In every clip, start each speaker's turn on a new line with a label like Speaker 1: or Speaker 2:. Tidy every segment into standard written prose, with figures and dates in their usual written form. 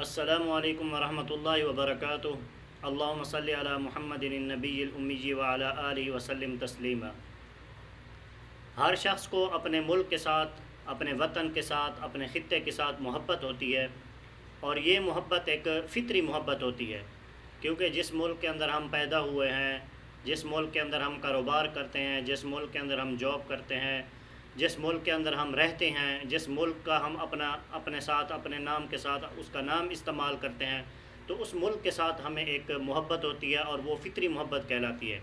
Speaker 1: السلام علیکم ورحمۃ اللہ وبرکاتہ۔ اللہم صلی علی محمد النبی الامی وعلی آلہ وسلم تسلیما۔ ہر شخص کو اپنے ملک کے ساتھ، اپنے وطن کے ساتھ، اپنے خطے کے ساتھ محبت ہوتی ہے، اور یہ محبت ایک فطری محبت ہوتی ہے، کیونکہ جس ملک کے اندر ہم پیدا ہوئے ہیں، جس ملک کے اندر ہم کاروبار کرتے ہیں، جس ملک کے اندر ہم جاب کرتے ہیں، جس ملک کے اندر ہم رہتے ہیں، جس ملک کا ہم اپنے ساتھ، اپنے نام کے ساتھ اس کا نام استعمال کرتے ہیں، تو اس ملک کے ساتھ ہمیں ایک محبت ہوتی ہے، اور وہ فطری محبت کہلاتی ہے۔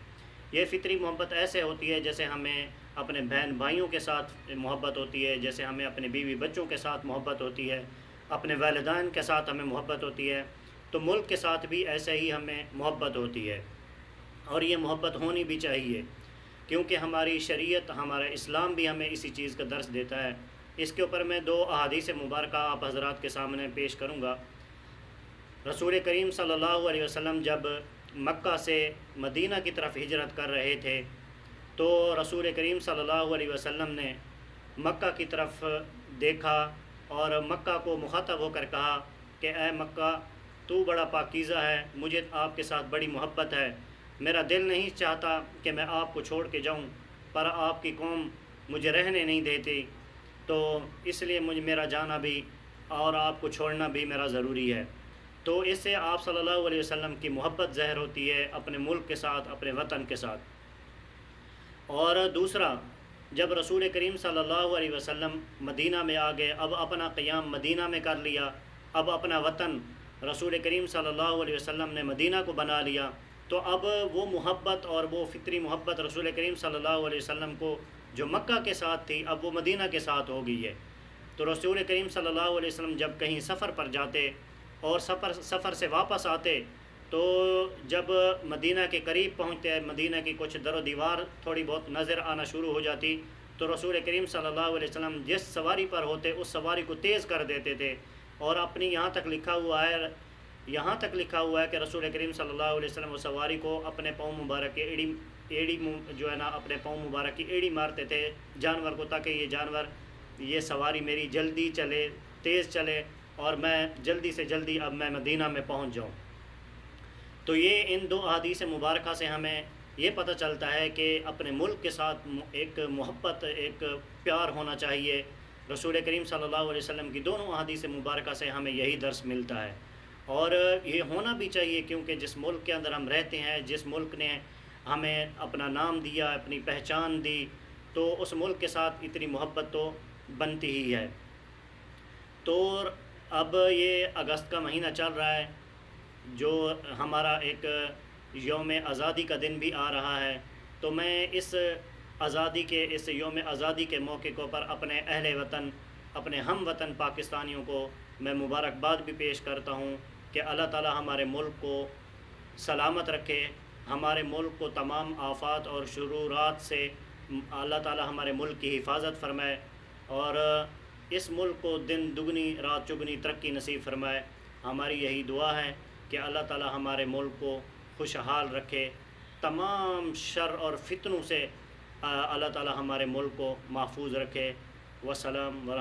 Speaker 1: یہ فطری محبت ایسے ہوتی ہے جیسے ہمیں اپنے بہن بھائیوں کے ساتھ محبت ہوتی ہے، جیسے ہمیں اپنے بیوی بچوں کے ساتھ محبت ہوتی ہے، اپنے والدین کے ساتھ ہمیں محبت ہوتی ہے، تو ملک کے ساتھ بھی ایسے ہی ہمیں محبت ہوتی ہے، اور یہ محبت ہونی بھی چاہیے، کیونکہ ہماری شریعت، ہمارا اسلام بھی ہمیں اسی چیز کا درس دیتا ہے۔ اس کے اوپر میں 2 احادیث مبارکہ آپ حضرات کے سامنے پیش کروں گا۔ رسول کریم صلی اللہ علیہ وسلم جب مکہ سے مدینہ کی طرف ہجرت کر رہے تھے، تو رسول کریم صلی اللہ علیہ وسلم نے مکہ کی طرف دیکھا اور مکہ کو مخاطب ہو کر کہا کہ اے مکہ، تو بڑا پاکیزہ ہے، مجھے آپ کے ساتھ بڑی محبت ہے، میرا دل نہیں چاہتا کہ میں آپ کو چھوڑ کے جاؤں، پر آپ کی قوم مجھے رہنے نہیں دیتی، تو اس لیے میرا جانا بھی اور آپ کو چھوڑنا بھی میرا ضروری ہے۔ تو اس سے آپ صلی اللہ علیہ وسلم کی محبت ظاہر ہوتی ہے اپنے ملک کے ساتھ، اپنے وطن کے ساتھ۔ اور دوسرا، جب رسول کریم صلی اللہ علیہ وسلم مدینہ میں آ گئے، اب اپنا قیام مدینہ میں کر لیا، اب اپنا وطن رسول کریم صلی اللہ علیہ وسلم نے مدینہ کو بنا لیا، تو اب وہ محبت اور وہ فطری محبت رسول کریم صلی اللہ علیہ وسلم کو جو مکہ کے ساتھ تھی، اب وہ مدینہ کے ساتھ ہو گئی ہے۔ تو رسول کریم صلی اللہ علیہ وسلم جب کہیں سفر پر جاتے اور سفر سے واپس آتے، تو جب مدینہ کے قریب پہنچتے، مدینہ کی کچھ در و دیوار تھوڑی بہت نظر آنا شروع ہو جاتی، تو رسول کریم صلی اللہ علیہ وسلم جس سواری پر ہوتے اس سواری کو تیز کر دیتے تھے، اور اپنی یہاں تک لکھا ہوا ہے کہ رسول کریم صلی اللہ علیہ وسلم اس سواری کو اپنے پاؤں مبارک کی ایڑی جو ہے نا، اپنے پاؤں مبارک کی ایڑی مارتے تھے جانور کو، تاکہ یہ سواری میری جلدی چلے، تیز چلے، اور میں جلدی سے جلدی اب میں مدینہ میں پہنچ جاؤں۔ تو یہ ان 2 احادیث مبارکہ سے ہمیں یہ پتہ چلتا ہے کہ اپنے ملک کے ساتھ ایک محبت، ایک پیار ہونا چاہیے۔ رسول کریم صلی اللہ علیہ وسلم کی دونوں احادیث مبارکہ سے ہمیں یہی درس ملتا ہے، اور یہ ہونا بھی چاہیے، کیونکہ جس ملک کے اندر ہم رہتے ہیں، جس ملک نے ہمیں اپنا نام دیا، اپنی پہچان دی، تو اس ملک کے ساتھ اتنی محبت تو بنتی ہی ہے۔ تو اب یہ اگست کا مہینہ چل رہا ہے، جو ہمارا ایک یوم آزادی کا دن بھی آ رہا ہے، تو میں اس یوم آزادی کے موقع کے اوپر اپنے اہل وطن، اپنے ہم وطن پاکستانیوں کو میں مبارکباد بھی پیش کرتا ہوں کہ اللہ تعالی ہمارے ملک کو سلامت رکھے، ہمارے ملک کو تمام آفات اور شرورات سے اللہ تعالی ہمارے ملک کی حفاظت فرمائے، اور اس ملک کو دن دگنی رات چگنی ترقی نصیب فرمائے۔ ہماری یہی دعا ہے کہ اللہ تعالی ہمارے ملک کو خوشحال رکھے، تمام شر اور فتنوں سے اللہ تعالی ہمارے ملک کو محفوظ رکھے۔ وسلام ورحمۃ